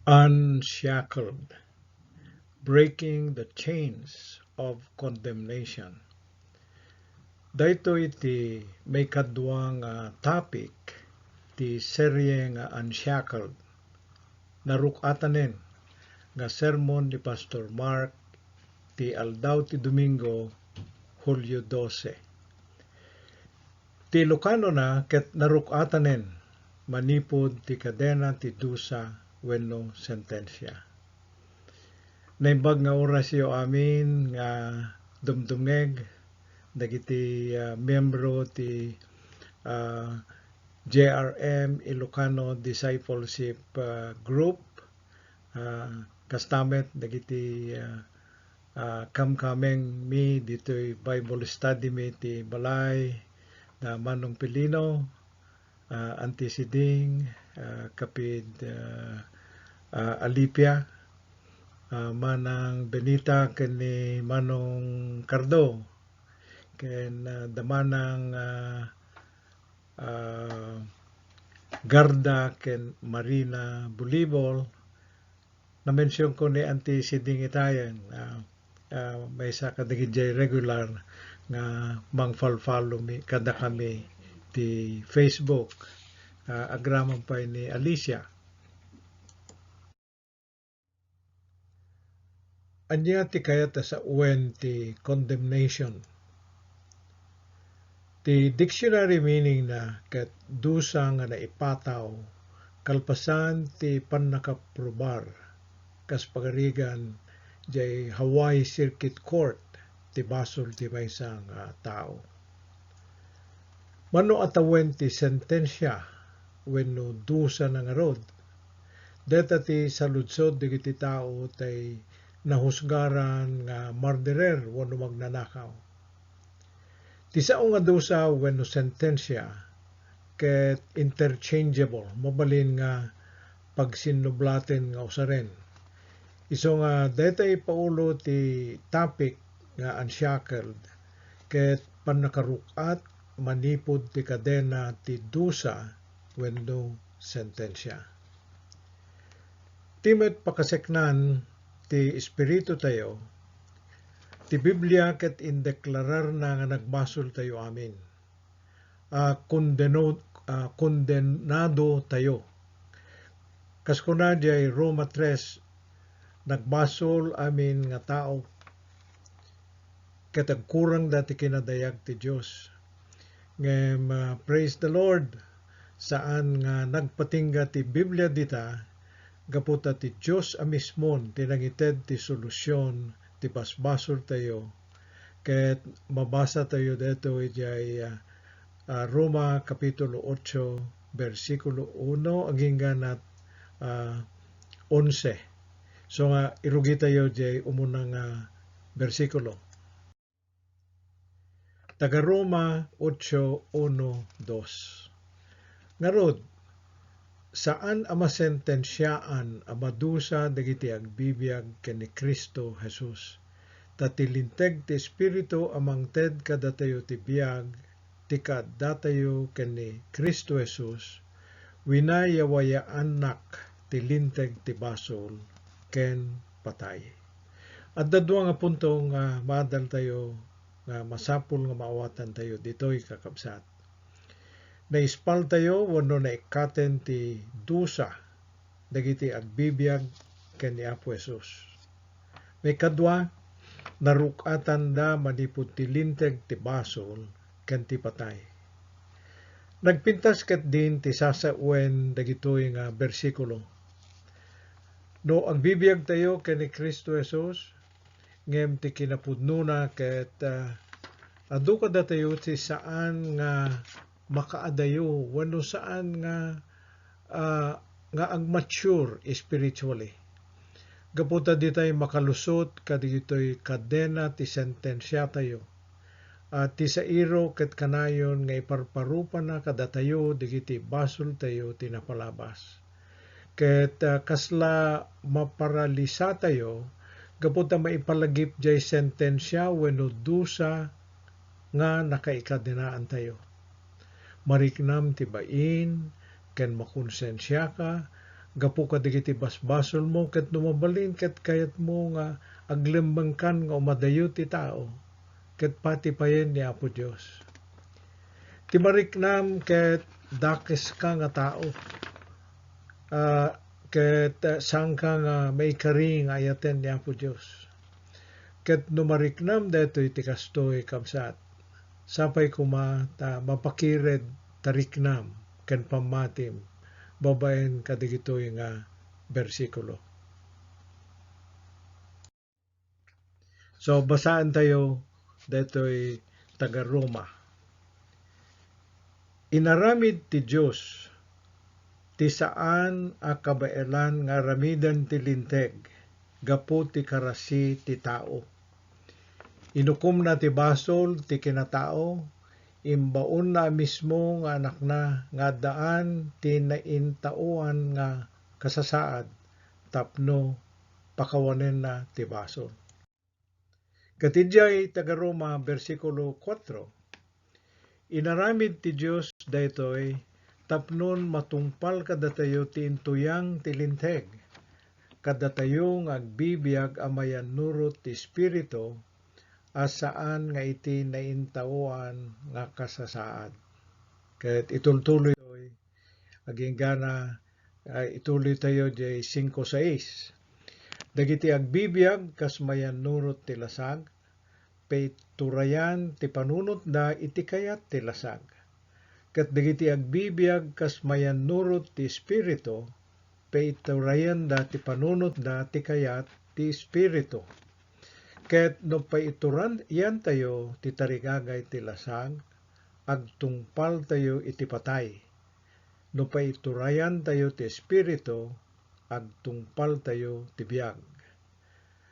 Unshackled, breaking the chains of condemnation. Dayto iti may kadwa nga topic ti serye nga Unshackled. Narukatanen nga sermon ni Pastor Mark ti aldaw ti Domingo, Hulyo 12. Ti Ilocano na ket narukatanen manipod ti kadena ti dusa wenno sentensya. Naimbag nga oras yo amin nga dumdumeg dagiti membro ti JRM Ilocano Discipleship Group, kastamet dagiti kamkameng mi ditoy Bible study mi ti balay na Manong Pilino, Antisiding, kapid Alipia, Manang Benita ken ni Manong Cardo, ken damanang Garda ken Marina Bulibol. Na-mention ko ni Auntie Siding Itayan, may isa kadagiti regular nga mang-follow mi kada kami ti Facebook, agraman pa ni Alicia. Anya ti kayat sa uwen ti condemnation. Ti dictionary meaning na ket dusa nga naipataw kalpasan ti pannakaprobar kas pagarigan jay Hawaii Circuit Court ti basol ti maysa nga tao. Mano atawen ti sentensya wenno dusa na nga rod. Deta ti saludsod digiti tao tay nahusgaran nga murderer wenno magnanakaw. Ti sao nga dusa wenno sentensya ket interchangeable, mabalin nga pagsinublaten nga usaren. Iso nga detay paulo ti topic nga unshackled ket pannakarukat manipod ti kadena ti dusa wenno sentensya. Timet pakaseknan ti espiritu tayo, ti Biblia ket indeklarar na nga nagbasol tayo amin. Kondenado tayo. Kas kuna jay Roma 3, nagbasol amin nga tao ket agkurang dati kinadayag ti Dios. Ngem praise the Lord, saan nga nagpatingga ti Biblia dita gaputa ti Dios a mismon tinangited ti solusyon ti basbasol tayo ket mabasa tayo dito ijay Roma kapitulo 8 bersikulo 1 aginggan at 11. So nga irugi tayo jay umunang bersikulo. Taga Roma 8:1-2. Ngarod, saan amasentensyaan amadusa dagiti agbibiyag ken ni Kristo Jesus. Tatilinteg ti Espiritu amangted kadatayo ti biyag ti kadatayo ken ni Kristo Jesus. Winayawayaanak ti linteg ti basol ken patay. At dadwa nga punto nga madal tayo nga masapul nga maawatan tayo ditoy kakabsat. Naispal tayo wenno naikaten ti dusa dagiti agbibiyag ken ni Apo Jesus. May kadwa, narukatan da manipud ti linteg ti basol ken ti patay. Nagpintas ket din ti sasawen dagitoy nga bersikulo. No agbibiyag tayo ken ni Kristo Jesus, ngem ti kinapudnona ket adu kada tayo ti saan nga makaadayo wenno saan nga agmature spiritually. Gaputa ditay makalusot kadigitoy kadena ti sentensya tayo. Ti sairo ket kanayon nga iparparupa na kadatayo digiti basol tayo tinapalabas. Ket kasla maparalisa tayo gaputa maipalagip jay sentensya wenno dusa nga nakaikadenaan tayo. Mariknam ti bain ken makonsensya ka gapu ka digiti basbasol mo ket numabalin ket kayat mo nga aglembangkan nga umadayo ti tao ket pati payen ni Apo Dios. Ti mariknam ket dakes ka nga tao. Ket sang ka nga may kari nga ayaten ni Apo Dios. Ket numariknam detoy ti kastoy kabsat. Sapay kuma ta mapakired tariknam ken pamatim babaen kadigitoy nga bersikulo. So basaan tayo detoy taga Roma. Inaramid ti Dios ti saan a kabaelan nga ramidan ti linteg gapu ti karasi ti tao. Inukom na ti basol ti kinatao, imbaon na mismo nga anak na nga daan ti naintauan nga kasasaad tapno pakawanen na ti basol. Katidjay taga Roma bersikulo 4. Inaramid ti Dios daytoy tapnon matungpal kadatayo ti intuyang ti linteg. Kadatayo nga agbibiyag amayan nurot ti espiritu asaan nga iti naintauan nga kasasaad. Ket itultuloy aging gana ituloy tayo jay 5:6. Dagiti agbibiyag kas mayan nurot ti lasag, peiturayan ti panunot da iti kayat ti lasag. Ket dagiti agbibiyag kas mayan nurot ti espiritu, peiturayan da ti panunot da ti kayat ti espiritu. Ket no paituran yan tayo ti tarigagay ti lasag, agtungpal tayo iti patay. No paiturayan tayo ti espiritu, agtungpal tayo ti biyag.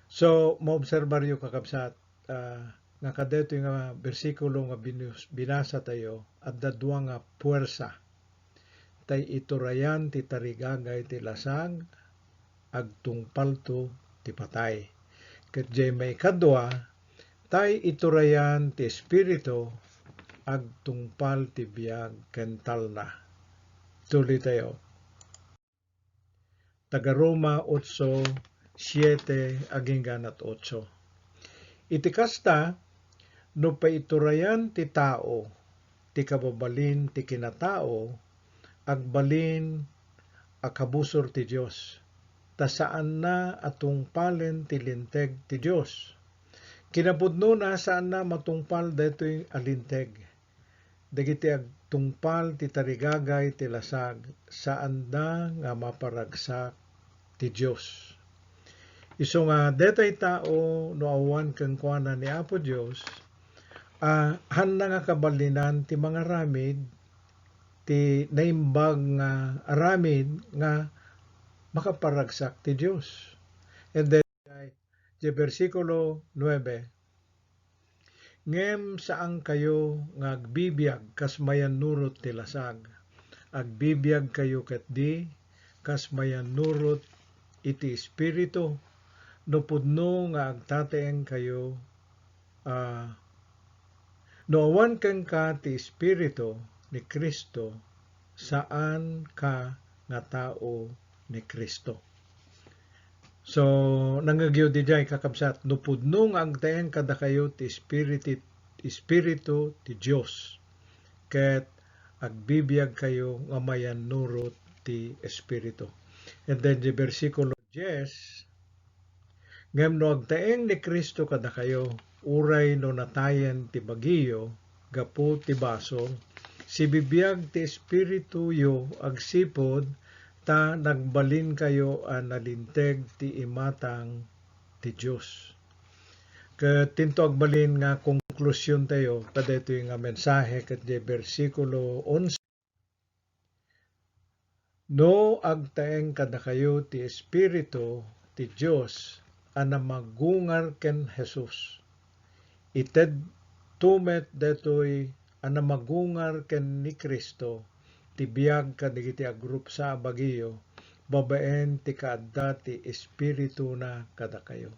So, maobserbaryo kakabsat, nga kadeto nga bersikulo nga binasa tayo, at dadwa nga puwersa. Tay iturayan ti tarigagay ti lasag, agtungpal to ti patay. Ket jay may kadwa, tay iturayan ti espiritu, agtungpal ti biyag kental na. Tuloy tayo. Taga Roma 8:7 aging ganat 8. Iti kasta, no paiturayan ti tao, ti kababalin ti kinatao, agbalin akabusor ti Dios. Ta saan na atungpalen ti linteg ti Dios. Kinapudno na saan na matungpal detoy alinteg. Dagiti agtungpal ti tarigagay ti lasag, saan da nga maparagsak ti Dios. Isu nga detay tao no awan ken kuana ni Apo Dios, handa nga kabalinan ti mga ramid ti naimbag nga aramid nga makaparagsak ti Dios. And then di bersikulo 9. Ngem saan kayo nga agbibiyag kas mayan nurot ti lasag. Agbibiyag kayo ket di kas mayan nurot iti espiritu, no pudno nga agtateeng kayo no awan ken ka ti espiritu ni Kristo, saan ka nga tao ni Kristo. So, nangagyo di jay kakabsat, no pudno nga agtaeng kada kayo ti espiritu ti Dios, ket agbibiyag kayo nga mayan nurot ti espiritu. And then di bersikulo 10, ngem no agtaeng ni Kristo kada kayo, uray no natayen ti bagiyo, gapu ti basol, si bibiyag ti espiritu yo agsipod, ta nagbalin kayo nalinteg ti imatang ti Dios. Ket tinto agbalin nga konklusyon tayo kadto nga mensahe ket di bersikulo 11. No agtaeng kada kayo ti espiritu ti Dios ana magungar ken Jesus. Ited tumet detoy ana magungar ken ni Kristo, ti biyag kadigiti agrup sa bagiyo, babaen ti kaadda ti espiritu na kada kayo.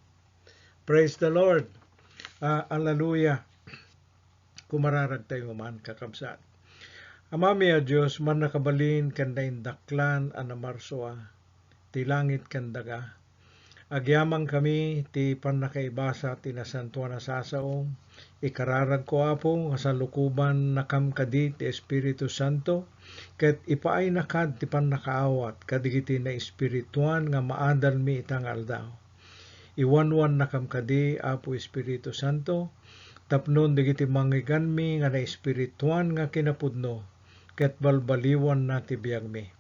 Praise the Lord. Hallelujah. Kumararag tayo man kakabsat. Amami a Diyos, man nakabalin ken daindaklan ana marsua, ti langit ken daga. Agyamang kami ti pannakaibasa ti nasantuan na sasaom, ikararag ko apo nga salukuban nakam kadi ti Espiritu Santo, ket ipaay nakad ti pannakaawat kadigiti na espirituan nga maadal mi itang aldaw. Iwanwan nakam kadi apo Espiritu Santo, tapnon digiti manggigan mi nga na espirituan nga kinapudno, ket balbaliwan na ti biag mi.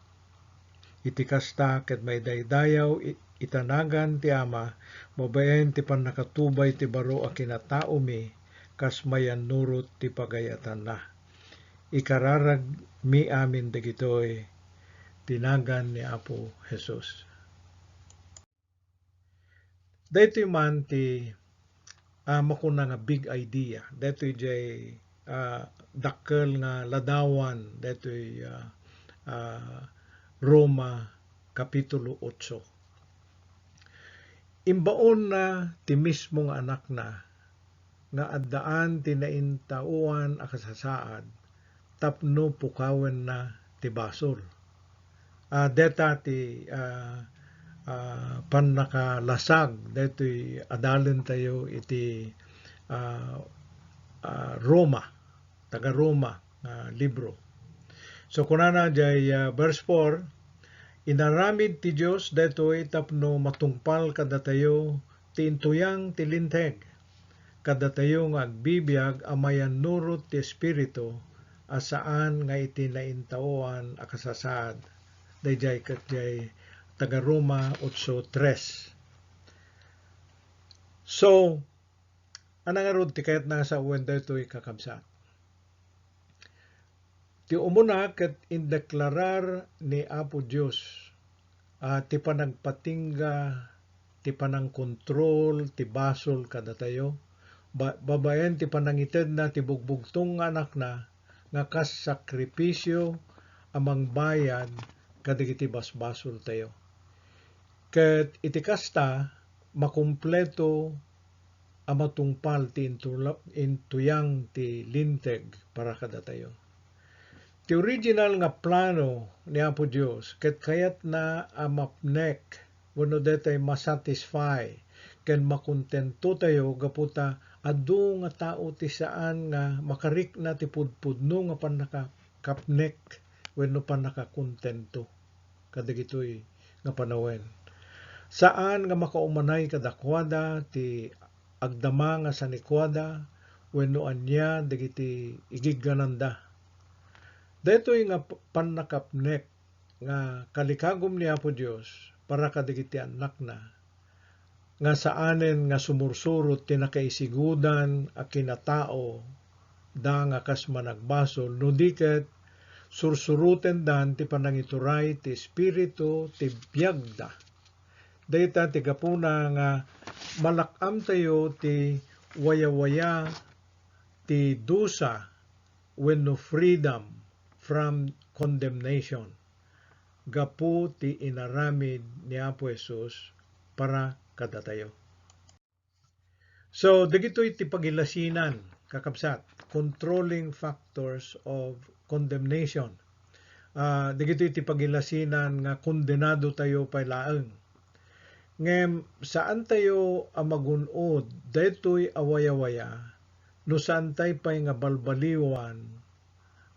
Iti kasta ket may daydayaw itanagan ti Ama, babaen ti pannakatubay ti baro a kinatao mi, kas mayan nurot ti pagayatan na. Ikararag mi amin dagitoy, tinagan ni Apo Jesus. Daytoy man ti makuna nga big idea. Daytoy jay dakkel nga ladawan, daytoy Roma Kapitulo 8. Imbaon na ti mismo nga anak na, nga addaan ti naintauan a kasasaad, tapno pukawen na ti basol. Deta ti pannakalasag, deto'y adalen tayo iti Roma, taga Roma libro. So kunana jay verse 4, inaramid ti Dios detoy tapno matungpal kadatayo ti intuyang ti linteg, kadatayo nga agbibiyag amayan nurot ti Espiritu, asaan nga iti naintaoan a kasasaad. Dayjay ket jay taga Roma 8:3. So anang arod ti kayat na sa uwan daytoy kakabsat. Ti umuna ket indeklarar ni Apo Dios ti panagpatingga, ti panangkontrol, ti basol kadatayo, babaen ti panangited na ti bugbugtong nga anak na, nga kas sakripisyo amang bayad kadigiti basbasol tayo. Ket iti kasta makumpleto a matungpal ti intuyang ti linteg para kadatayo. Ti original nga plano ni Apo Dios ket kayat na mapnek wenno detay masatisfy ken makontento tayo gaputa adu nga tao ti saan nga makarik na ti pudpudno nga pannakakapnek wenno pannakakontento kadigitoy nga panawen. Saan nga makaumanay kadakwada ti agdama nga sanikwada wenno anya dagiti igiggananda. Daytoy nga pannakapnek nga kalikagom ni Apo Dios para kadigiti anak na, nga saanen nga sumursurot ti nakaisigudan a kinatao da nga kas managbasol, no diket sursuruten dan ti panangituray ti Espiritu ti biyagda. Dayta ti gapuna nga malakam tayo ti waya-waya ti dusa wenno freedom from condemnation. Gapu ti inaramid ni Apo Jesus para kadatayo. So, dagitoy ti pagilasinan, kakabsat, controlling factors of condemnation. Dagitoy ti pagilasinan nga kondenado tayo pailaeng. Ngem, saan tayo magunod, daytoy awaya-waya, no saan tayo pa'y nga balbaliwan,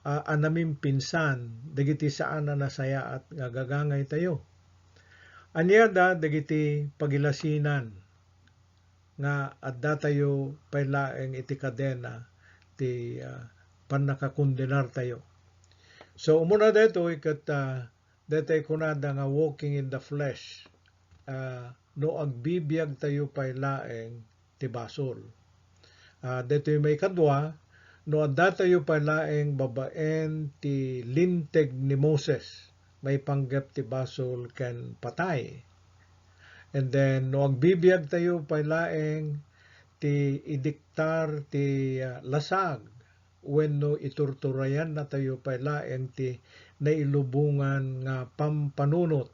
anaming pinsan, dagiti saan na nasaya at nga gagangay tayo. Anyada, dagiti pagilasinan, nga adda tayo pailaeng iti kadena, ti pannakakondenar tayo. So, umuna daytoy, kat daytoy kunada nga walking in the flesh, no agbibiyag tayo pailaeng ti basol. Daytoy may kadwa, no adda tayo palaeng babaen ti linteg ni Moses, may panggap ti basol ken patay. And then no agbibiyag tayo palaeng ti idiktar ti lasag, wenno iturturayan na tayo palaeng ti nailubungan nga pampanunot.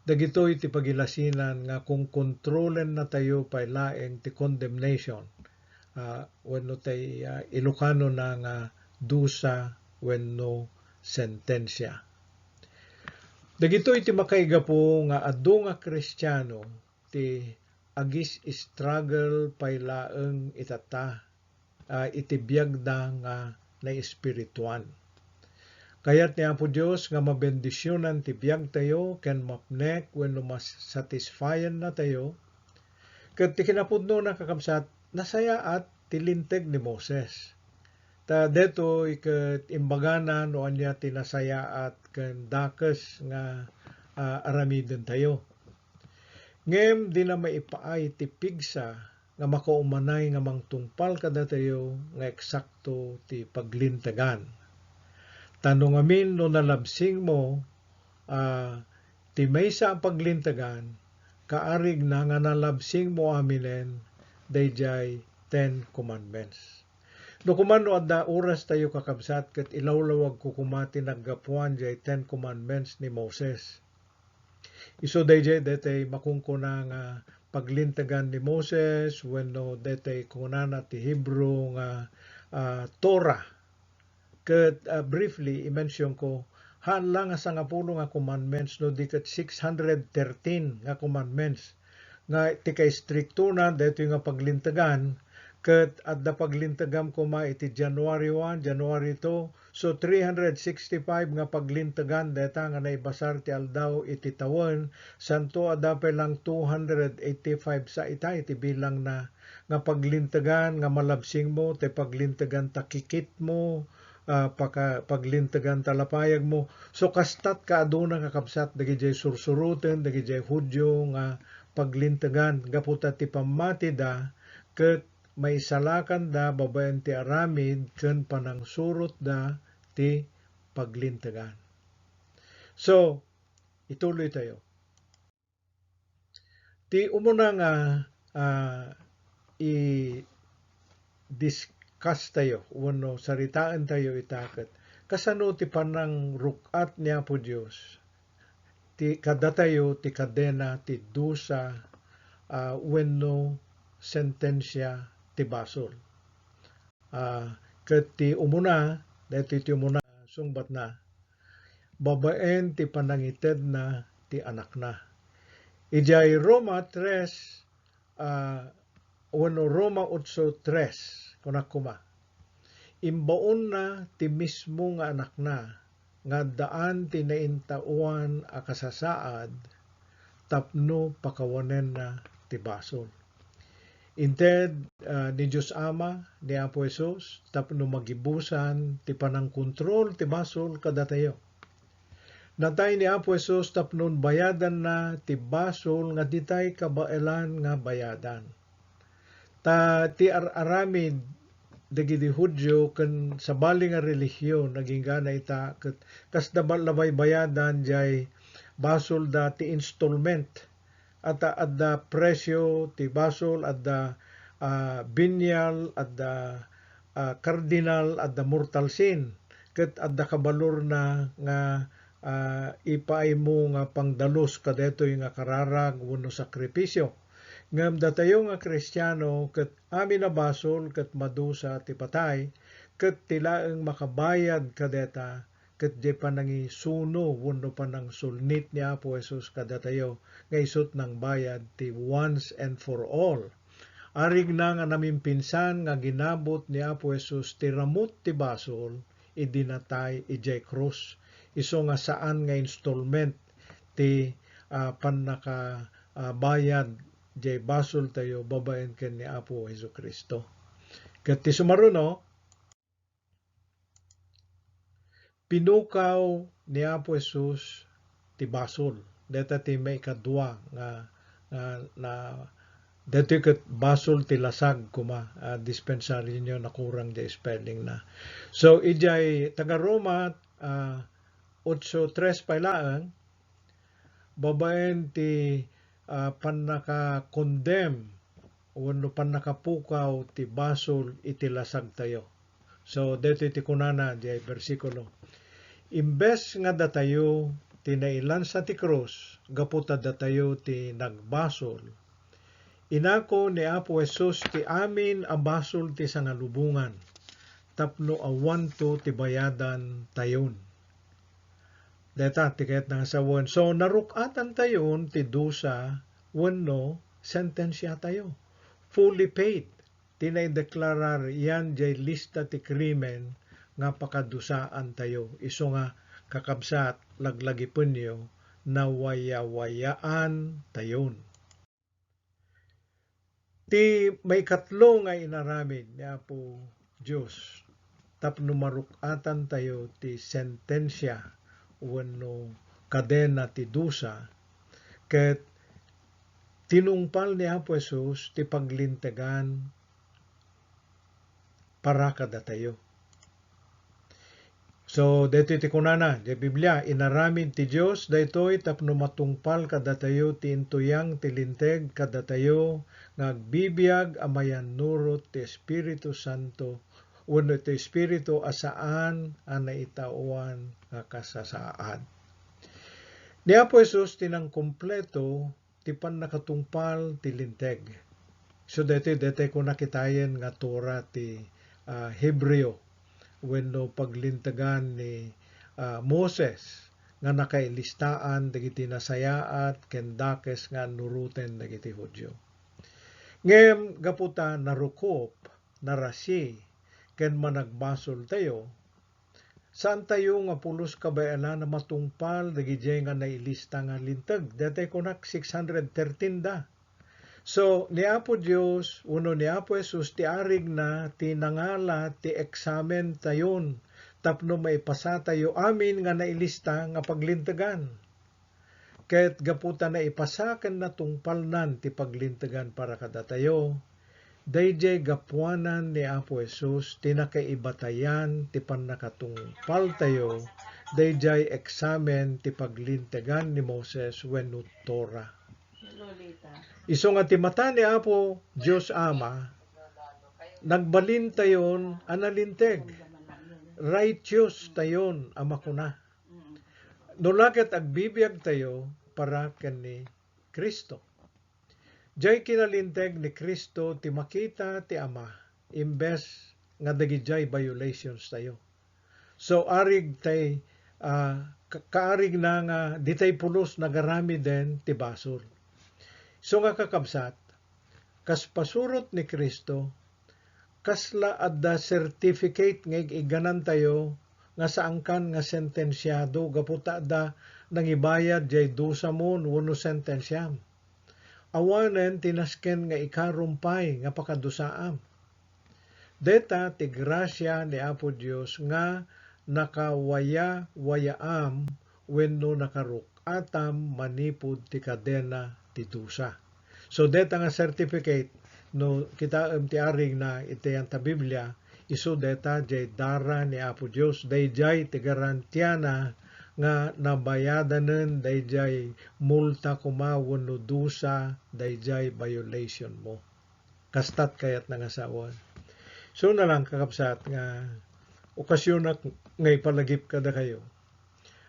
Dagitoy ti pagilasinan nga kung kontrolen na tayo palaeng ti condemnation. Wenno tay Ilocano na nga dusa wenno sentensya. Dagito iti makaigapo nga adu nga Kristiyano ti agis struggle paylaeng itata iti biyagda nga na espirituan. Kayat ni Apo Diyos nga mabendisyonan ti biyag tayo ken mapnek wenno mas satisfyan na tayo. Ket ti kinapudno na kakabsat nasayaat ti linteg ni Moses. Ta deto iket imbagana no anya tinasayaat ken dakes nga aramiden tayo. Ngem di na maipaay ti pigsa nga makaumanay nga mangtungpal kada tayo nga eksakto ti paglintegan. Tanong amin no nalabsing mo ti maysa ang paglintegan kaarig na nga nalabsing mo aminen dayjay 10 commandments. No kumano adda oras tayo kakabsat ket ilawlawag ko kumati naggapuan jay 10 commandments ni Moses. Isu dayjay detay makungkuna nga paglintegan ni Moses wenno detay kunana ti Hebrew nga Torah. Ket briefly i-mention ko haan lang nga 10 nga commandments no di ket 613 nga commandments nga ti kay stricto na detoy nga paglintegan. Ket adda paglintegam ko ma iti January 1, January 2, so 365 nga paglintegan deta nga naibasar ti aldaw iti tawen, santo adda pa lang 285 sa ita iti bilang na nga paglintegan nga malabsing mo, ti paglintegan takikit mo, paglintegan talapayag mo. So kastat ka aduna kakabsat dagiti sursuruten, dagiti Hudyo nga paglintegan gaputa ti pamati da ket may salakan da babaen ti aramid ken panangsurot da ti paglintegan. So, ituloy tayo. Ti umuna nga i-discuss tayo, wano saritaan tayo itaket. Kasano ti panang rukat niya po Diyos? Ti kada tayo ti kadena ti dusa wenno sentensya ti basol. Ket ti umuna, dito ti umuna sungbat na, babaen ti panangited na ti anak na. Ijay Roma 3, wenno Roma 8:3, kunakuma. Imbaon na ti mismo nga anak na, nga daan ti naintauan a kasasaad, tapno pakawanen na ti basol. Inted ni Diyos Ama, ni Apo Jesus, tapno magibusan ti panangkontrol ti basol kada tayo. Natay ni Apo Jesus tapnon bayadan na ti basol nga ditay kabaelan nga bayadan. Ta ti aramid dagiti Hudyo ken sabali nga relihiyon naging gana ita ket kas labay bayadan jay basol da ti installment. Adda presyo ti basol, adda binyal, adda cardinal, adda mortal sin. Ket adda kabalor na nga ipaay mo nga pangdalos kadetoy nga kararag wenno sakripisyo. Ngem datayo nga Kristiyano ket amin na basol ket madusa ti patay ket tilaeng makabayad kadeta ket di panangi suno wenno panang sulnit ni Apo Jesus kada tayo nga isut ng bayad ti once and for all. Arig na nga namimpinsan nga ginabot ni Apo Jesus ti ramut ti basol idinatay ijay krus. Iso nga saan nga installment ti panaka bayad jay basol tayo babaen ken ni Apo Jesucristo. Ket ti sumaruno pinukaw ni Apo Jesus ti basol. Deta ti may kadwa nga deti ket basol ti lasag kuma dispensary nyo nakurang di spelling na. So ijay taga Roma 8:3 pailaang babaen ti panaka-condemn wenno panakapukaw ti basol iti lasag tayo. So dito ti kunana di bersikulo. Imbes nga datayo ti nailan sa ti krus, gaputa datayo ti nagbasol. Inako ni Apo Jesus ti amin a basol ti sangalubungan, tapno awan to ti bayadan tayon. Deta ti kayat nga sawan. So narukatan tayon ti dusa wenno sentensya tayo. Fully paid. Tinay deklarar yan jay lista ti krimen nga pakadusaan tayo. Iso nga kakabsat laglagi punyo na waya-wayaan tayon. Ti may katlo nga inaramid ni Apo Diyos tapno marukatan tayo ti sentensya wenno kadena ti dusa ket tinungpal ni Apo Jesus ti paglintegan para kada tayo. So dito ti kunana di Biblia inaramid ti Dios daytoy tapno matungpal kada tayo ti intuyang ti linteg kada tayo ngagbibiyag amayan nurot ti Espiritu Santo wenno ti Espiritu asaan ang naitauan nga kasasaan. Ni Apo Jesus tinang kompleto ti nakatungpal ti linteg. So dito ko nakitayen nga Torah ti Hebreo wenno paglintegan ni Moses nga nakailistaan dagiti nasayaat ken dakes nga nuruten dagiti Hudyo. Ngem gaputa narukop, narasi ken managbasol tayo, saan tayo nga pulos kabayala na matungpal dagiti nga nailista nga linteg. Dete kunak 613 da. So, ni Apo Diyos, uno ni Apo Jesus, ti arig na, ti nangala, ti eksamen tayon, tapno maipasa tayo amin nga nailista nga paglintegan. Ket gaputa na ipasaken na tungpalnan ti paglintegan para kada tayo, dayjay gapuanan ni Apo Jesus, ti nakaibatayan, ti pannakatungpal tayo, dayjay eksamen ti paglintegan ni Moses wenno Torah. Iso nga ti mata ni Apo Diyos Ama, nagbalin tayon analinteg. Righteous tayon amakuna. Nulaket agbibiyag tayo para ken ni Kristo. Jay kinalinteg ni Kristo ti makita ti Ama, imbes nga dagijay violations tayo. So arig tay kaarig na nga di tay pulos nagarami den ti basol. So nga kakabsat, kas pasurot ni Kristo, kasla adda certificate nga iganan tayo nga saangkan nga sentensyado, gaputa da nangibayad jay dusa mo wenno sentensyam. Awanen tinasken nga ikarumpay nga pakadusaam. Deta ti grasya ni Apo Dios nga nakawaya-wayaam wenno nakarukatam manipud ti kadena ti dusa. So deta nga certificate no kita ti aring na itayan ta Biblia isu deta jay dara ni Apo Dios dayjay ti garantiana nga nabayadanen dayjay multa kuma wenno dusa dayjay violation mo. Kastat kayat nangasawan. So na lang kakabsat nga okasyon na nga ipalagip kada kayo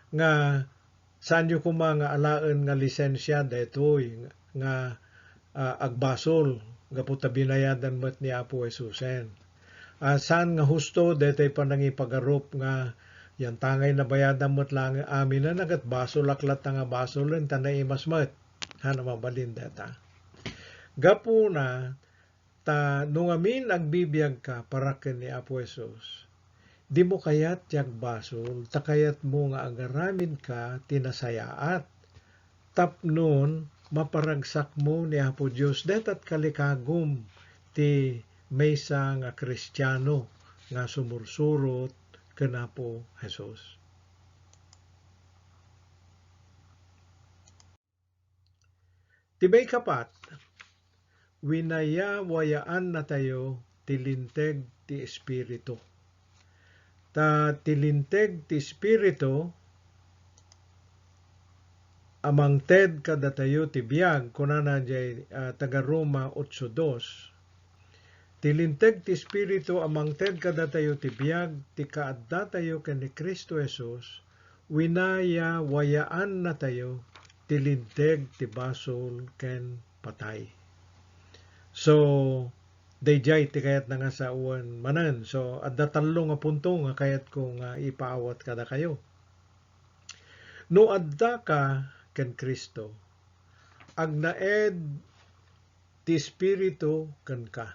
nga saan nyo kuma nga alaen nga lisensya daytoy nga agbasol gaputa binayadan met ni Apo Jesusen. Saan nga husto daytoy panangipagarup nga yan tangay na bayadan met lang amin na nagat basol aklat nga basolen tanay masmet hana mabalin data. Gapuna ta nung amin agbibiyag ka para ken ni Apo Jesus. Di mo kayat tiag basol, takayat mo nga agaramin ka tinasayaat. Tapnon, maparagsak mo ni Apo Diyos, detat kalikagom ti maysa nga Kristiyano nga sumursurot ken Apo Jesus. Tibay kapat, winaya-wayaan na tayo tilinteg ti Espiritu. Ta tilinteg ti Espiritu amang ted kada tayo ti biyag kunana jay taga Roma 8:2 tilinteg ti Espiritu amang ted kada tayo ti biyag ti kaadda tayo ken ni Kristo Jesus winaya wayaan na tayo tilinteg ti basol ken patay. So dayjay ti kayat nga sa uwan manan. So adda tallo nga punto nga kayat ko nga ipaawat kada kayo. No adda ka ken Kristo, agnaed ti Espiritu ken ka.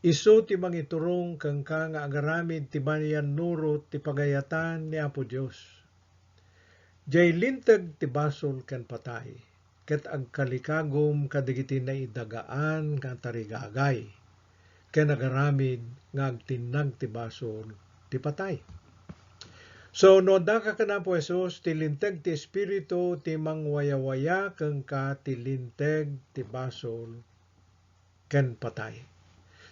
Isu ti mangiturong ken ka nga agaramid ti banayan nurot ti pagayatan ni Apo Dios. Jay linteg ti basol ken patay, ket agkalikagom kadagiti naidagaan nga tarigagay, ken agaramid nga agtinag ti basol ti patay. So no da ka kana po Jesus, ti linteg ti Espiritu ti mangwayawaya ken ka ti linteg ti basol ken patay.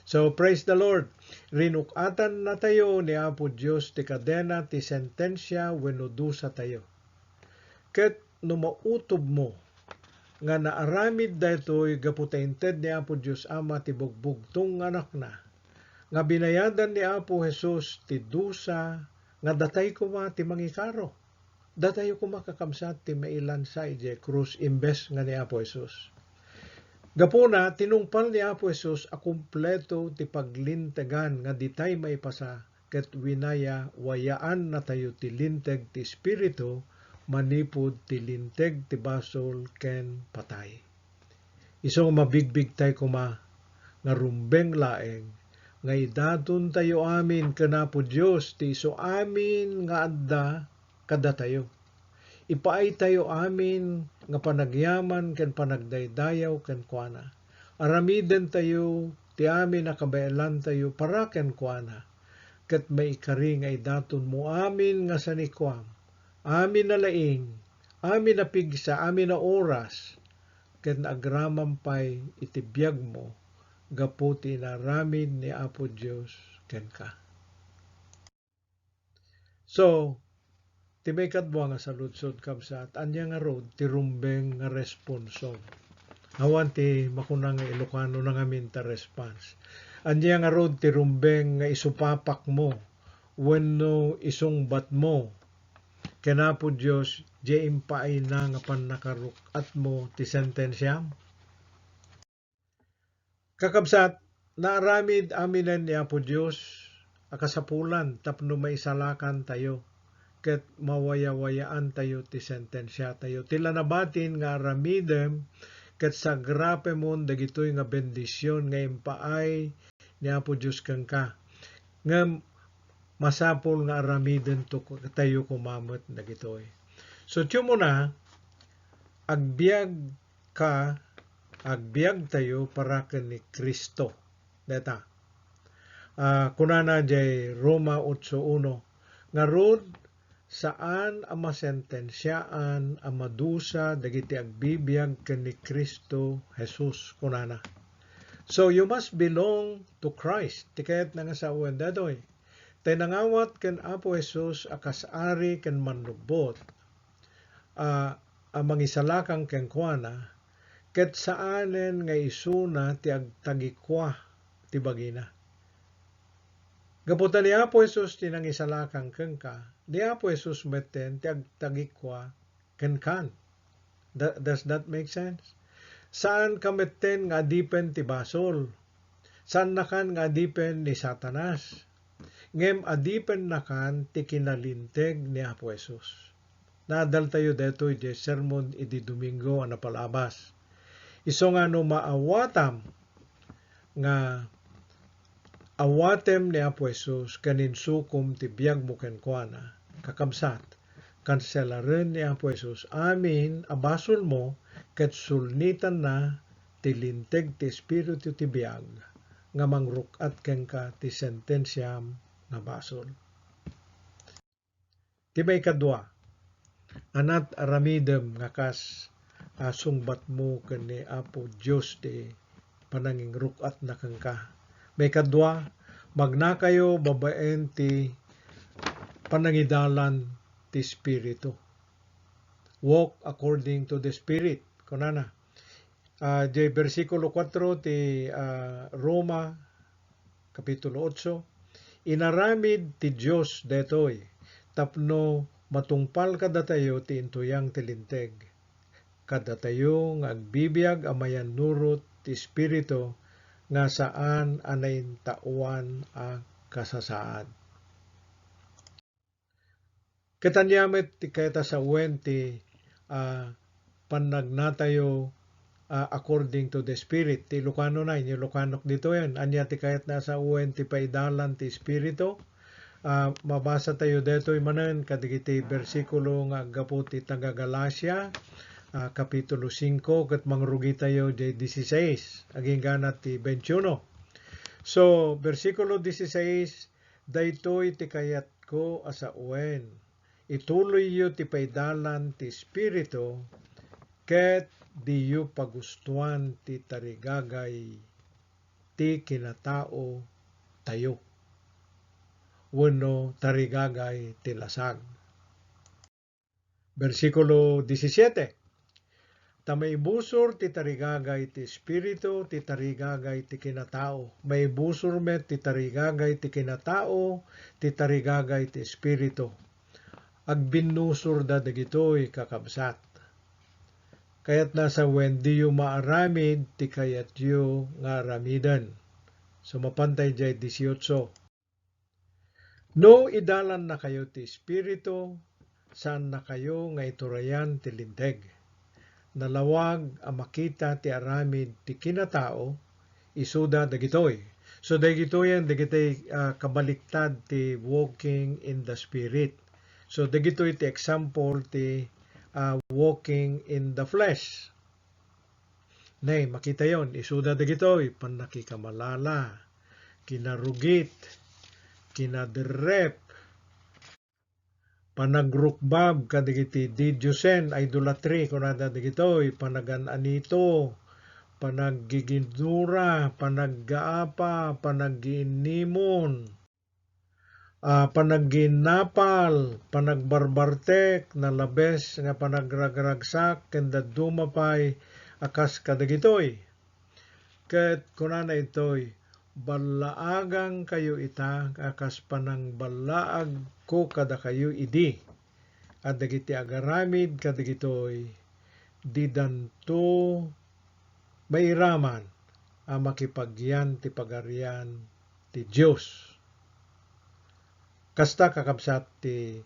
So praise the Lord. Rinukatan na tayo ni Apo Dios ti kadena ti sentensya wenno dusa tayo. Ket no mautob mo nga naaramid daytoy gapu ta inted ni Apo Dios Ama ti bugbugtong anak na, nga binayadan ni Apo Jesus ti dusa nga datay kuma ti mangikaro. Datay kuma kakamsat ti mailansa ije krus imbes nga ni Apo Jesus. Gapuna tinungpal ni Apo Jesus a kumpleto ti paglintegan nga ditay maipasa ket winaya wayaan na tayo ti linteg ti Espiritu manipud ti linteg ti basol ken patay. Iso mabigbig tay kuma nga rumbeng laeng nga idaton tayo amin ken Apo Dios ti isu amin nga adda kada tayo. Ipaay tayo amin nga panagyaman ken panagdaydayaw ken kuana. Aramiden tayo ti amin nakabaelan tayo para ken kuana. Ket maikari nga idaton mo amin nga sanikwam. Amin na laing, amin na pigsa, amin na oras. Ken agramam pay itibiyag mo gapu ti inaramid ni Apo Dios ken ka. So, ti may kadwa nga saludsod kabsat, anya nga rod ti rumbeng nga responson. Awan ti makunang nga Ilocano na ngamin ta response. Anya nga rod ti rumbeng nga isupapak mo, wenno isungbat mo, kena po Diyos, di impaay na nga panakarukat mo ti sentensyam. Kakabsat, naaramid aminan ni Apo Diyos, akasapulan, tapno maisalakan tayo, ket mawayawayaan tayo ti sentensya tayo. Tila nabatin nga aramidem, ket sagrape mon dagitoy nga bendisyon nga impaay ni Apo Diyos kang ka. Nga masapol nga aramiden to tayo kumamot dagitoy. So tiyo mo na, agbiag tayo para ken ni Kristo. Deta. Kunana jay Roma 8:1 nga rod saan ang masentensyaan ang madusa dagiti agbibiag ken ni Kristo Jesus kunana. So you must belong to Christ. Tikayat na nga sa uwan dadoy. Tay nangawat ken Apo Jesus akasari ken manlubot ang mangisalakang ken kuana ket saanen nga isuna ti agtagikwa ti bagina. Gaputan ni Apo Jesus ti nangisalakang ken ka, ni Apo Jesus meten ti agtagikwa ken kan. Does that make sense? Saan ka meten nga adipen ti basol? Saan nakan nga adipen ni Satanas? Ngem adipen nakan ti kinalinteg ni Apo Jesus. Nadal tayo detoy di sermon idi Domingo ang napalabas. Iso nga no maawatam nga awatem ni Apo Jesus kanin sukom ti biyag mo ken kuana. Kakabsat, kanselaren ni Apo Jesus amin abasol mo ket sulnitan na ti linteg ti Espiritu ti biyag nga mangrukat ken ka ti sentensyam nga basol. Ti may kadwa, anat aramidem nga kas sungbat mo ken ni Apo Dios ti pananging rukat na ken ka. May kadwa, magna kayo babaen ti panangidalan ti Espiritu. Walk according to the Spirit. Kunana. Di versikulo 4 ti Roma kapitulo 8, inaramid ti Dios detoy tapno matungpal kada tayo ti intuyang tilinteg. Kada tayo nga agbibiyag amayan nurot ti Espiritu nga saan anayin tauan a kasasaad. Katanyamet ti kayta sa uwen ti panagnatayo according to the Spirit. Ti Lucano na, yung Lucanok dito yan. Anya ti kayat na sa uwen ti paidalan ti Espiritu. Mabasa tayo dito manan kadigiti bersikulo nga agapo ti taga Galacia, kapitulo 5, kat mangrugi tayo di 16, aging ganat ti 21. So, bersikulo 16, daytoy ti kayat ko asa uwen. Ituloy yu ti paidalan ti Espiritu, ket di yu pagustuhan ti tarigagay ti kinatao tayo. Wano tarigagay ti lasag. Versikulo 17. Maibusor ti tarigagay ti Espiritu, ti tarigagay ti kinatao. Maibusor met ti tarigagay ti kinatao, ti tarigagay ti Espiritu. Agbinusor da dagitoy kakabsat. Kayat nasa wendi yu maaramid, ti kayat yu nga aramidan. So mapantay jay 18. No idalan na kayo ti Espiritu, saan na kayo nga iturayan ti linteg. Nalawag ang makita ti aramid ti kinatao, isuda dagitoy. So dagitoy dagitoy kabaliktad ti walking in the Spirit. So dagitoy ti example ti walking in the flesh. Nay, makita yon, isuda dagitoy, panakikamalala, kinarugit, kinaderep, panagrukbab kadigiti didyosen idolatry kunada digitoy, panagananito, panaggigindura, panaggaapa, panaggiinimon, panagginapal, panagbarbartek, nalabes nga panagragragsak, kenda dumapay akas kadagitoy. Ket kunana itoy, balaagang kayo ita, akas panang balaag ko kada kayo idi. At dagiti agaramid kadagitoy, didanto mairaman ang makipagyan ti pagarian ti Diyos. Kasta kakabsat ti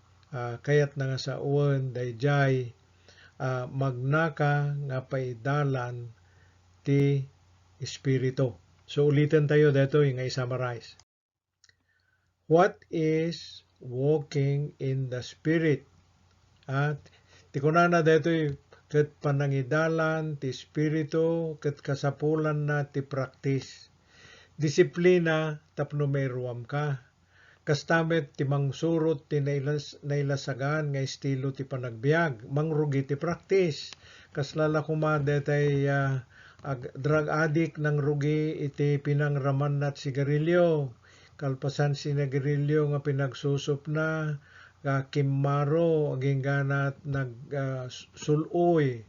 kayat na nga sa uwan dayjay magnaka nga paidalan ti Espiritu. So ulitin tayo dito yung i-summarize. What is walking in the Spirit? At tikunana dito ket panangidalan ti Espiritu, ket kasapulan na ti practice. Disiplina tapno may ruwam ka. Kastamet ti mangsurot ti nailasagan nga estilo ti panagbiag. Mangrugi ti practice. Kaslala kumada tay drug addict nang rugi iti pinangraman nat sigarilyo. Kalpasan sinagirilyo nga pinagsusup na, kimmaro, aging ganat nagsuloy,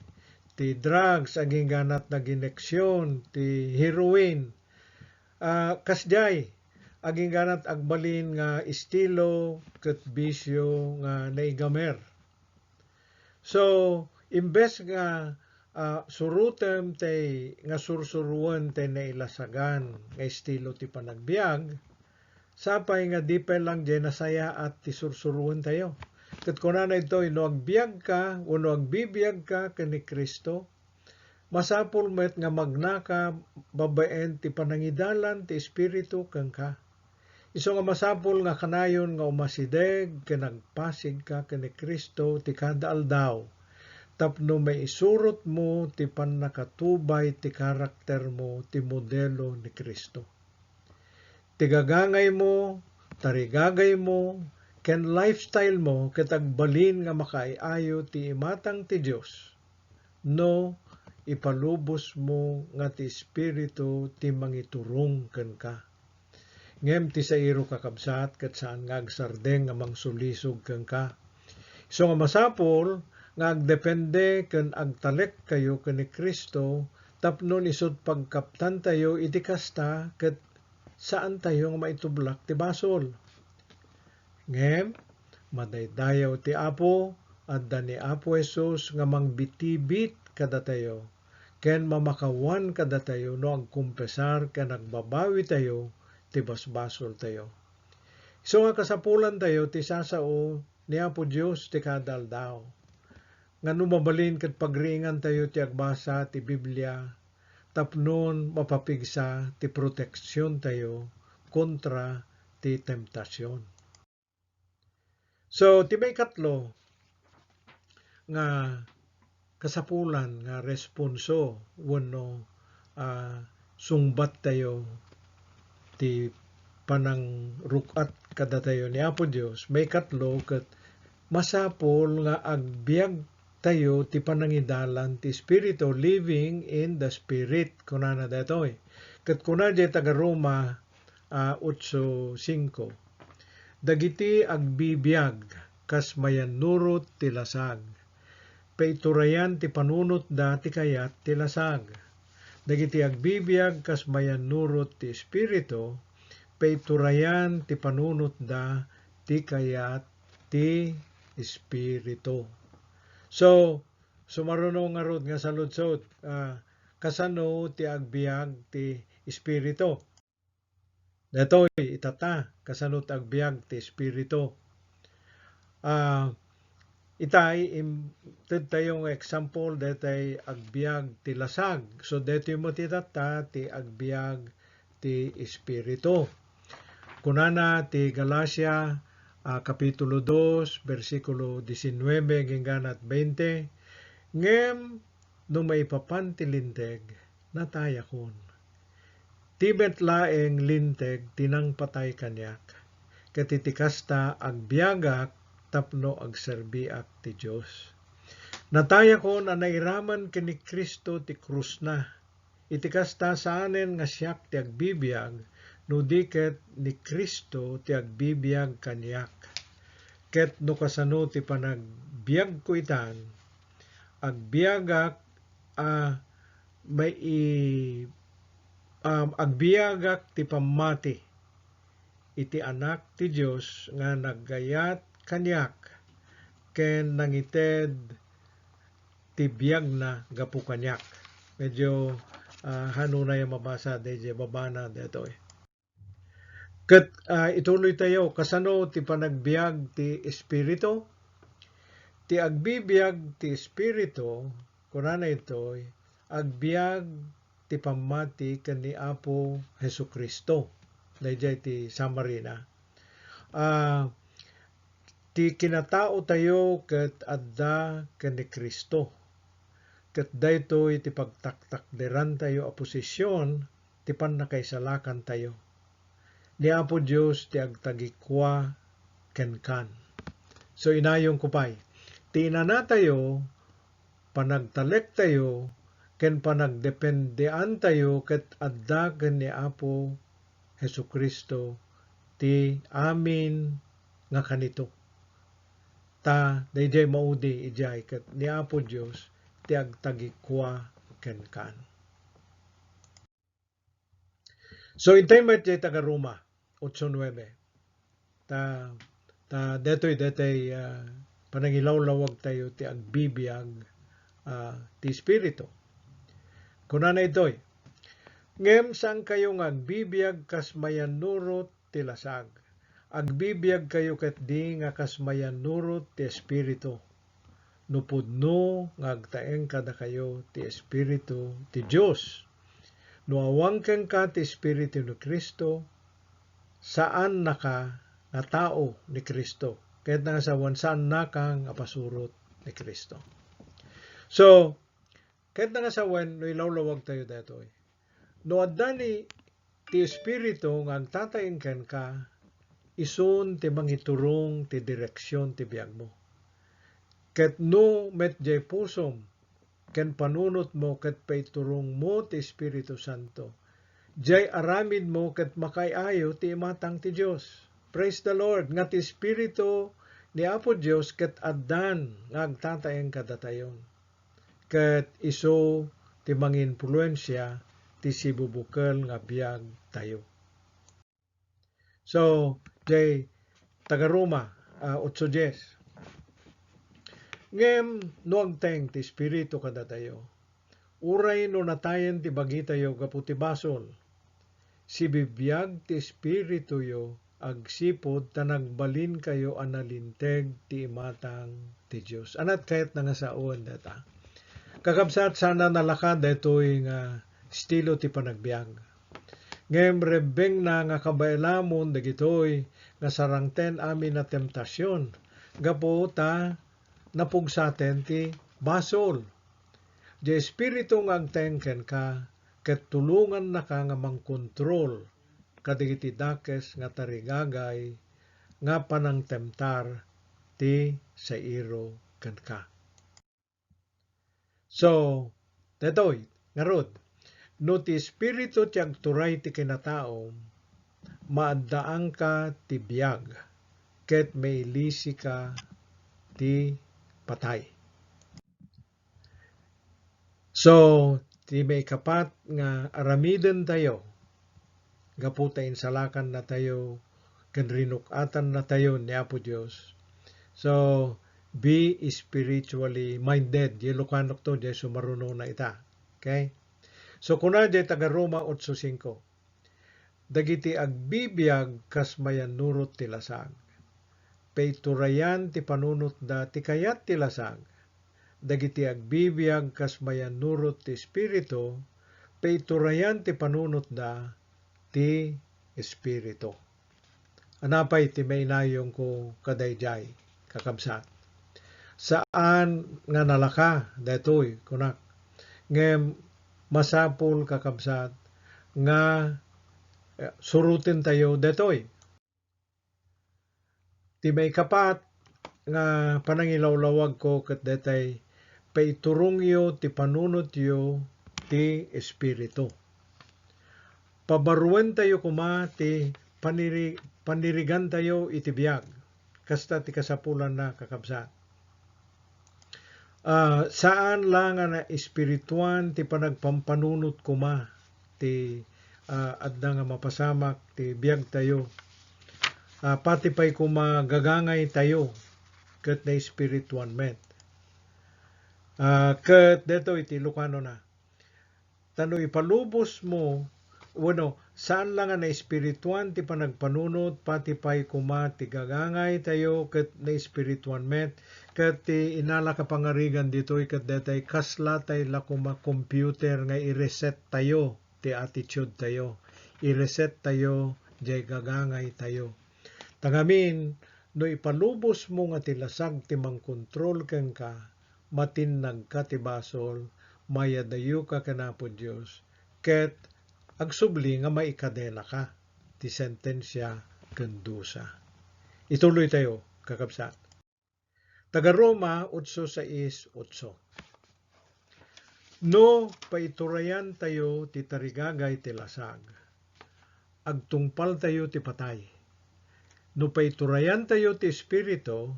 ti drugs, aging ganat nagineksyon, ti heroin. Kasjay, aging ganat agbalin nga estilo ket bisyo nga naigamer. So, imbes nga surutem tay nga sursuruan tay nailasagan nga estilo ti panagbiag, sapay nga di pa lang dyan nasaya at ti sursuruan tayo. Ket kunana ito, no agbiag ka, o no agbibiyag ka kani Kristo, masapul met nga magnaka babaen ti panangidalan ti Espiritu kang ka. Iso nga masapul nga kanayon nga umasideg ken nagpasig ka kani Kristo ti kada aldaw. Tapno may isurot mo ti pannakatubay ti karakter mo ti modelo ni Kristo. Tigagangay mo, tarigagay mo, ken lifestyle mo ketagbalin nga makaiayo ti imatang ti Dios. No ipalubos mo nga ti Espiritu ti mangiturong ken ka. Ngem ti sairo kakabsat ket saan nga agsardeng nga mangsulisog ken ka. So nga masapol nga agdepende ken agtalek kayo ken ni Kristo tapno isud pagkaptan tayo iti kasta ket saan tayo nga maitublak ti basol. Ngem madaydayaw ti Apo adda ni Apo Jesus nga mangbitibit kada tayo ken mamakawan kada tayo no agkumpesar ken agbabawi tayo ti basbasol tayo. So nga kasapulan tayo ti sasao niya po Diyos ti kadaldaw. Nga mabalin kat pagringan tayo ti agbasa ti Biblia, tapnon mapapigsa ti proteksyon tayo kontra ti temptasyon. So, ti may katlo, nga kasapulan, nga responso, wano sungbat tayo ti panang rukat kada tayo ni Apo Diyos, may katlo kat masapol nga agbiag tayo ti panangidalan ti Espiritu, living in the Spirit, kunana datoy. Kat kuna di taga Roma 8:5, dagiti agbibiyag kas mayanurot ti lasag, paiturayan ti panunot da ti kayat ti lasag. Dagiti agbibiyag kas mayanurot ti Espiritu, paiturayan ti panunot da ti kayat ti Espiritu. So, sumarunong nga rod nga saludsod, kasano ti agbiag ti Espiritu. Datoy itata, kasano ti agbiag ti Espiritu. Itay, tayong example, datay agbiag ti lasag. So, detoy mo ti tata, ti agbiag ti Espiritu. Kunana ti Galacia, Kapitulo 2, versikulo 19, hingganat 20, ngem no may papan ti linteg, natayakon. Tibet laeng linteg, tinang patay kanyak, katitikasta agbiagak, tapno agserbiak ti Diyos. Natayakon anairaman kini Kristo ti krus na, itikasta saanen nga siyak ti agbibiyag, no diket ni Kristo ti agbibiyag kanyak. Ket no kasano ti panagbiag ko itan, agbiagak agbiagak ti pamati iti anak ti Dios nga naggayat kanyak ken nangited ti biag na gapu kanyak. Medyo hanunay mabasa deje babana detoy. Ket ituloy tayo, kasano ti panagbiag ti Espiritu? Ti agbibiyag ti Espiritu, kunana ito'y agbiag ti pamati ken ni Apo Hesukristo. Dayjay ti Samarina. Ti kinatao tayo ket adda ken ni Kristo. Ket daytoy ti pagtaktakderan tayo a posisyon ti pannakaisalakan tayo. Ni Apo Diyos ti agtagikwa ken kan. So inayong kupay, ti inana tayo, panagtalek tayo, ken panagdependean tayo ket adda ken ni Apo Hesukristo ti amin nga kanito. Ta dayjay maudi ijay ket ni Apo Diyos ti agtagikwa ken kan. So intay met jay taga Roma 8:9. Detoy panangilawlawag tayo ti agbibiyag ti Espiritu. Kunana itoy, ngem saan kayo nga agbibiyag kas mayanurot ti lasag. Agbibiyag kayo ket di nga kas mayanurot ti Espiritu. Nupudno nga agtaeng kada kayo ti Espiritu ti Dios. No awangken ka ti Espiritu ni Kristo, saan naka nga tao ni Kristo. Kahit nga saan naka nga pasurot ni Kristo. So, kahit nga no ilawlawag tayo datoy. No adda ni ti Espiritu nga agtataeng ken ka, isun ti mangiturong ti direksyon ti biag mo. Ket no met jay pusom, ken panunot mo ket paiturong mo ti Espiritu Santo, jay aramid mo ket makaayo ti imatang ti Dios. Praise the Lord, nga ti Espiritu ni Apo Dios ket addan nga agtataeng kadatayon. Ket isu ti manginpluwensya ti sibubukel nga biag tayo. So, jay taga Roma 8:10. Ngem no agteng ti Espiritu kada tayo, uray no natayen ti bagi tayo gapu ti basol, si bibiyag ti Espiritu yo agsipod ta nagbalin kayo analinteg ti imatang ti Dios. Anat kahit nga saon data. Kakabsat sana nalakad detoy nga estilo ti panagbiag. Ngem rebeng na nga kabailamon dagitoy nga sarangten amin na temptasyon. Gapo ta napugsaten ti basol. Di espiritu nga agtengken ka ket tulungan na ka nga mangkontrol kadigiti dakes nga tarigagay nga panang temtar ti sairo ken ka. So, detoy ngarod no ti espiritu ti agturay ti kinatao maaddaang ka ti biag ket mailisi ka ti patay. So, ti may kapat nga aramiden tayo, gapu ta insalakan na tayo, ken rinukatan na tayo ni Apo Dios. So, be spiritually minded. Di Lucanok to, di sumarunong na ita. Okay? So, kuna di taga Roma 8:5. Dagiti agbibiyag kas mayan nurot ti lasag. Peiturayan ti panunot da ti kayat ti lasag. Dagiti agbibiyag kas mayan nurot ti espiritu, peiturayan ti panunot da ti espiritu. Anapay ti mainayong ko kadayjay kakabsat. Saan nga nalaka detoy kunak ngem masapul kakabsat nga surutin tayo detoy. Ti may kapat nga panangilawlawag ko ket detay paiturungyo ti panunotyo ti espiritu. Pabaruan tayo kuma ti panirigan tayo iti biag. Kasta ti kasapulan na kakabsat. Saan lang na espirituan ti panagpampanunot kuma ti adda nga mapasamak ti biag tayo. Pati pa'y kumagagangay tayo ket na espirituan met. Ket deto iti Lucano na. Tano ipalubos mo, saan lang na espirituan ti panagpanunot, pati pa'y kuma ti gagangay tayo ket na espirituan met. Ket ti inala ka pangarigan ditoy ket detay kasla tay la kuma computer nga i-reset tayo ti attitude tayo. I-reset tayo jay gagangay tayo. Tangamin, no ipalubos mo nga ti lasag ti mangkontrol ken ka, matinag ka ti basol, mayadayo ka kanapo Dios, ket agsubli nga maikadena ka ti sentensya ken dusa. Ituloy tayo, kakabsat. Taga Roma 8:6-8. No paiturayan tayo ti tarigagay ti lasag, agtungpal tayo ti patay. No paiturayan tayo ti espiritu,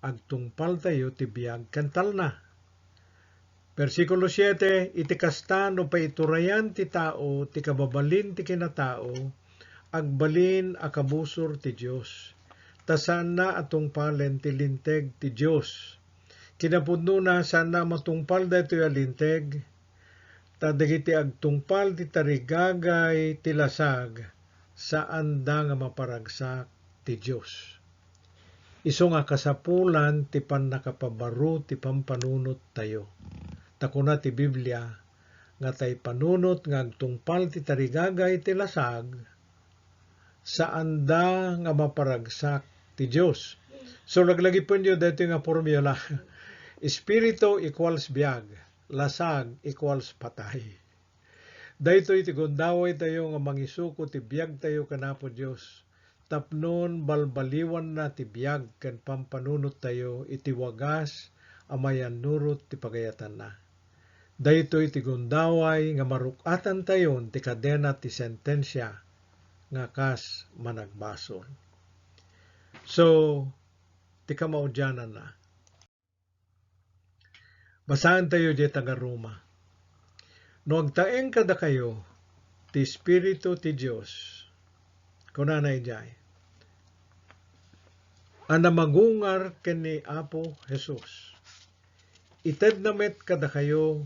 agtungpal tayo ti biag kental na. Versikulo 7, iti kasta no paiturayan ti tao, ti kababalin ti kinatao, agbalin akabusor ti Dios. Tasaan na atungpalen ti linteg ti Dios. Kinapudno na saan na matungpal daytoy a linteg, tadagiti agtungpal ti tarigagay ti lasag, saan da nga maparagsak ti Dios. Isu nga kasapulan ti pannakapabaru ti pampanunot tayo. Takuna ti Biblia nga tay panunot nga agtungpal ti tarigagay ti lasag, saan da nga maparagsak ti Dios. So laglagi po niyo dito nga formula. Espiritu equals biag, lasag equals patay. Dayto iti gundaway tayo nga mangisuko ti biag tayo kanapo Dios. Tapnon balbaliwan na ti biag ken pampanunot tayo iti wagas amayan nurot ti pagayatan na. Dayto iti gundaway nga marukatan tayo ti kadena ti sentensya nga kas managbasol. So, ti kamaudyanan na. Basahan tayo di taga Roma. No agtaeng kada kayo, ti Espiritu ti Dios, kunanay jay, ana magungar ken ni Apo Jesus. Ited namet kada kayo,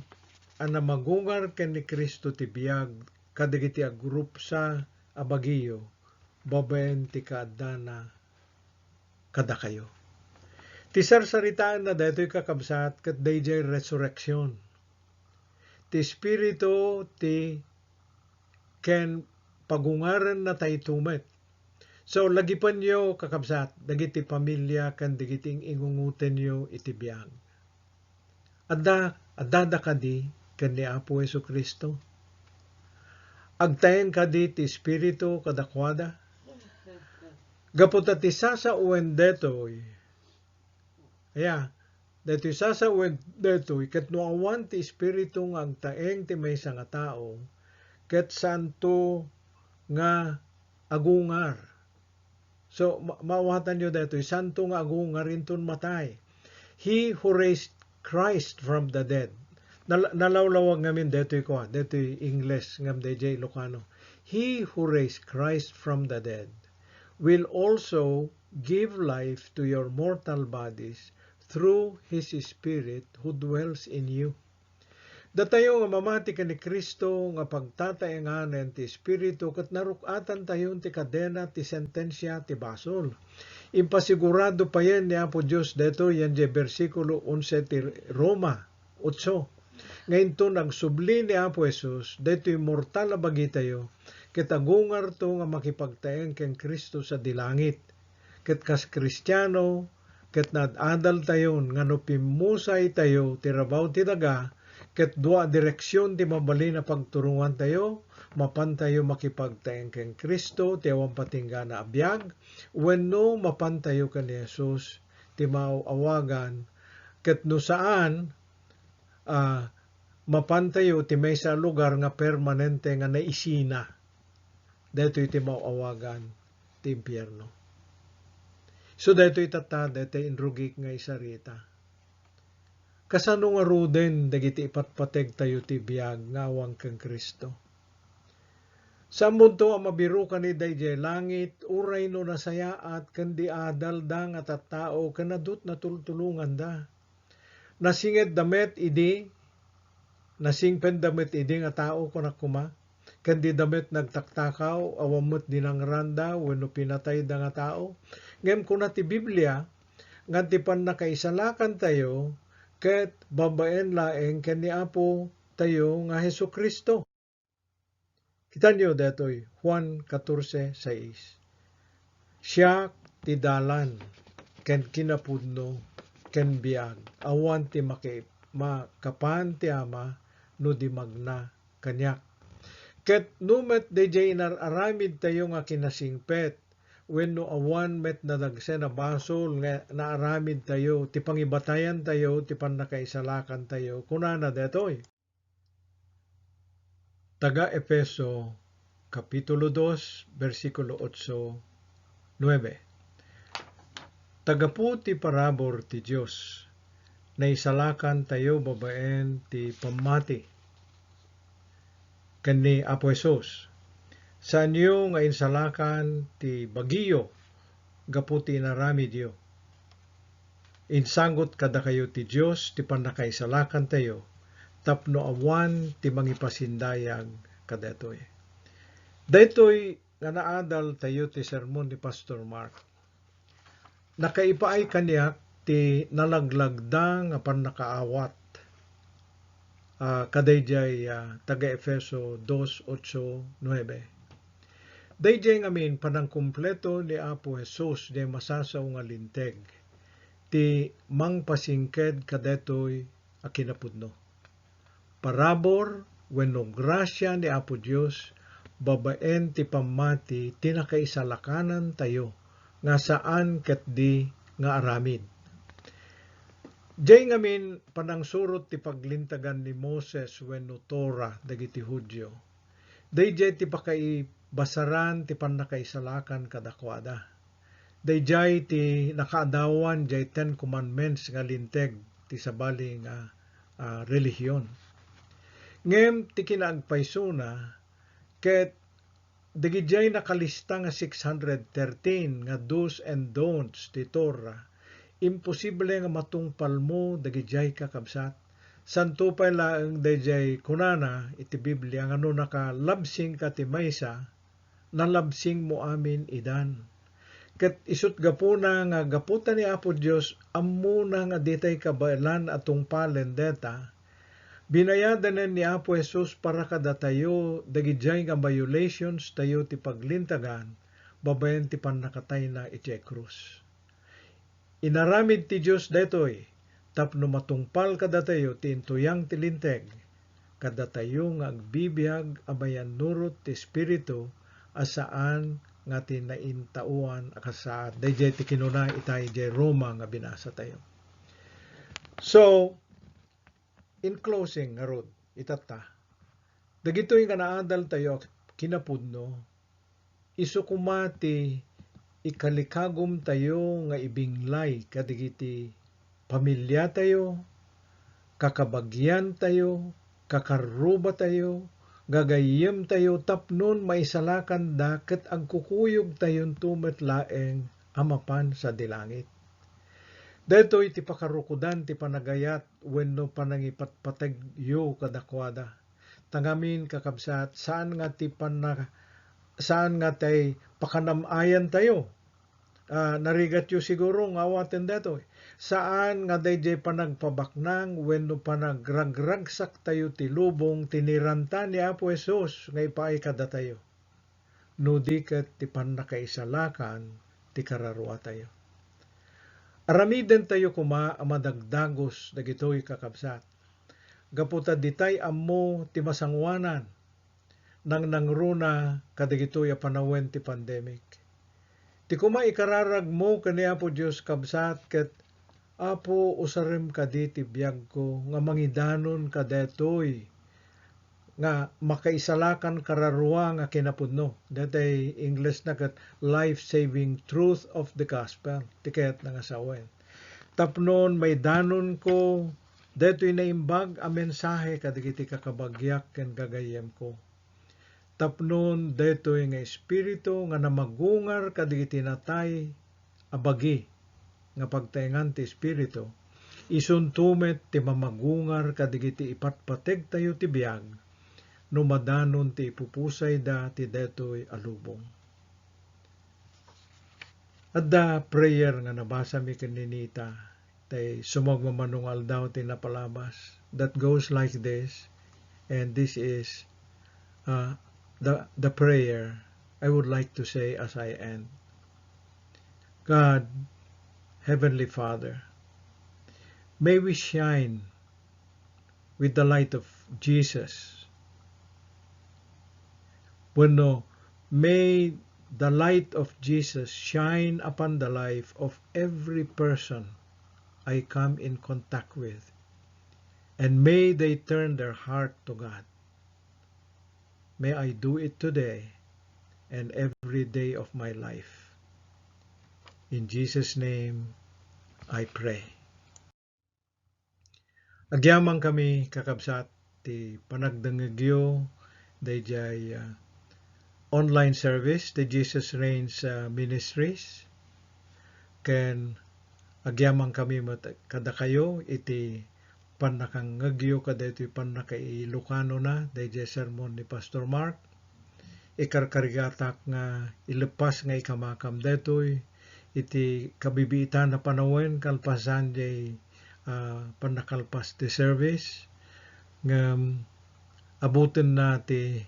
ana magungar ken ni Kristo ti biag, kadagiti agrupsa abagiyo, babaen ti kaadana kada kayo. Ti sarsaritaan na daytoy kakabsat ket dayjay resurrection. Ti espiritu ti ken pagungaran na taytumet. So lagipan yo kakabsat dagiti pamilya ken dagiti ingunguten yo iti biag. Adda kadi ken ni Apo Jesucristo. Agtaen kadi ti espiritu kadakwada. Gaputa ti sasauen detoy. Detoy sasauen detoy ket no awan ti espiritu nga agtaeng ti maysa nga tao ket santo nga agungar. So mawatan nyo detoy santo nga agungar inton matay. He who raised Christ from the dead. Nalawlawag ngamin detoy English ngam DJ Ilocano. He who raised Christ from the dead will also give life to your mortal bodies through His Spirit who dwells in you. Datayo nga mamati ka ni Kristo nga pagtataenganen ti Espiritu kat narukatan tayon ti kadena ti sentensya ti basol. Impasigurado pa yan ni Apo Diyos deto yan di versikulo 11 ti Roma 8. Ngayon to nagsubli ni Apo Jesus deto immortal na bagi tayo ket agungar to nga makipagtaeng ken Kristo sa dilangit. Ket kas Kristiyano ket nadadal tayon nga no pimusay tayo ti rabaw ti daga ket dua direksyon ti mabali na pagturungan tayo mapan tayo makipagtaeng ken Kristo ti awan patingga na abiyag wenno mapan tayo ken Jesus ti maawagan ket no saan mapan tayo ti maysa lugar nga permanente nga naisina. Dito iti maawagan ti impyerno. So dito itata, dito inrugik nga isarita. Kasano nga ruden, dagiti ipatpateg tayo ti biyag nga awang kang Kristo. Sa mundo ang mabiru ka ni dayjay langit, uray no nasayaat, kandi adal da nga tattao, kanadut na tultulungan da. Nasinged damet idi, nasingpen damet idi nga tao kunakuma, kandi damit nagtaktakaw, awamot dinangranda, wenno pinatay da nga tao. Ngem kuna ti Biblia, nga ti pan nakaisalakan tayo, ket babaen laeng ken ni Apo tayo nga Hesu Kristo. Kita niyo detoy, Juan 14:6. Siya ti dalan, ken kinapudno, ken biag, awan ti makapan ti Ama, no di magna kanyak. Ket numet DJ inararamid tayo nga kinasingpet, wenno awan met na dagsen na basol nga naaramid tayo, ti pangibatayan tayo, ti pannakaisalakan tayo, kunana detoy. Taga Efeso, Kapitulo 2, versikulo 8, 9. Tagapu ti parabor ti Diyos, na isalakan tayo babaen ti pamati, kani Apo Jesus. Sa inyo nga insalakan ti bagiyo, gaputi narami Diyo. Insanggot kada kayo ti Diyos, ti panakaisalakan tayo, tapno awan ti mangipasindayag kadetoy. Daytoy nga naadal tayo ti sermon ni Pastor Mark. Nakaipaay kaniyak ti nalaglagda nga pannakaawat. Kadayjay taga Efeso 2:8-9. Dayjay ngamin panang kumpleto ni Apo Jesus di masasaw nga linteg ti mangpasingked kadetoy a kinapudno. Parabor wenno grasya ni Apo Dios babaen ti pamati tinakaisalakanan tayo nga saan ket di nga aramid. Diyay ngamin panang surot ti paglintagan ni Moses wenno Torah dagiti Hudyo. Dayjay ti pakaibasaran ti pannakaisalakan kadakwada. Dayjay ti nakaadawan jay 10 commandments nga linteg ti sabali nga relihiyon. Ngem ti kinaagpaysuna ket dagijay nakalista nga 613 nga do's and don'ts ti Torah. Imposible nga matungpal mo dagijay kakabsat. Santo pa laeng dayjay kunana iti Biblia nga no nakalabsing ka ti maysa nalabsing mo amin idan. Ket isut gapuna nga gaputan ni Apo Dios ammo na nga ditay kabalan atong palen deta. Binayadanan ni Apo Jesus para kada tayo dagijay nga violations tayo ti paglintagan babayan ti pannakatay na iti krus. Inaramid ti Dios detoy tapno matungpal kada tayo ti intuyang ti linteg kada tayo nga agbibiyag abayan nurot ti Espiritu asaan nga tinaintauan akasaad. Dayjay ti kinuna itay jay Roma nga binasa tayo. So, in closing, Arod, itata, dagitoy nga naadal tayo kinapudno, isukumati ikalikagom tayo nga ibinglay kadigiti pamilya tayo, kakabagyan tayo, kakaruba tayo, gagayem tayo tapnon maisalakan daket ang kukuyog tayon tumetlaeng amapan sa dilangit. Detoy ti pakarukudan ti panagayat wenno panangipatpatagyo kadakwada. Tangamin kakabsat saan nga tay pakanamayan tayo. Narigat yu siguro nga awaten detoy. Saan nga dayjay panagpabaknang wenno panagragragsak tayo ti lubong tiniranta ni Apo Jesus nga ipaay kada tayo. No di ket ti pannakaisalakan ti kararua tayo. Aramiden tayo kuma amadagdagos dagitoy kakabsat. Gaputa ditay ammo ti masangwanan nang nangruna kadagitoy a panawen ti pandemic. Ti kuma ikararag mo kani Apo Dios kabsat ket Apo usarem kadi ti biyag ko nga mangidanon kadetoy nga makaisalakan kararua nga kinapudno. Datay English na ket life-saving truth of the gospel. Tiket nga sawen. Tapnon may danon ko detoy naimbag a mensahe kadagiti kakabagyak ken gagayem ko. Tapnon detoy nga espiritu nga namagungar kadagiti natay abagi nga pagtaengan ti espiritu. Isuntumet ti mamagungar kadagiti ipatpateg tayo ti biag no madanon ti ipupusay da ti detoy alubong. Adda prayer nga nabasa mi kaninita tay sumagmamanungal daw ti napalabas that goes like this, and this is the prayer I would like to say as I end. God, Heavenly Father, may we shine with the light of Jesus. May the light of Jesus shine upon the life of every person I come in contact with, and may they turn their heart to God. May I do it today and every day of my life. In Jesus' name, I pray. Agyamang kami kakabsat ti panagdangagyo dayjay online service ti Jesus Reigns Ministries. Ken agyamang kami kada kayo iti panakangagyo kada iti panakailukano na dayjay sermon ni Pastor Mark. Ikarkarigatak nga ilepas nga ikamakam detoy iti kabibiitan na panawen kalpasan jay panakalpas ti service nga abutin na ti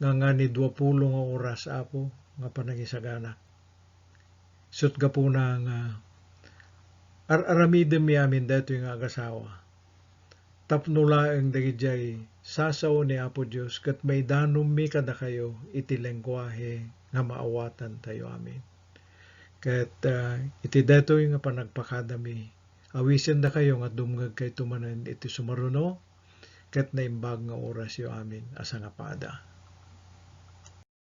nga ni 20 nga oras Apo nga panangisagana. Sut gapuna nga aramidem mi amin detoy nga agasawa. Tapno laeng dagijay sasaw ni Apo Dios ket may danom mi kada kayo iti lengguwahe nga maawatan tayo amin. Ket iti detoy nga panagpakadami awisen da kayo nga dumngeg kay tumanen iti sumaruno ket naimbag nga oras yo amin asa nga pada.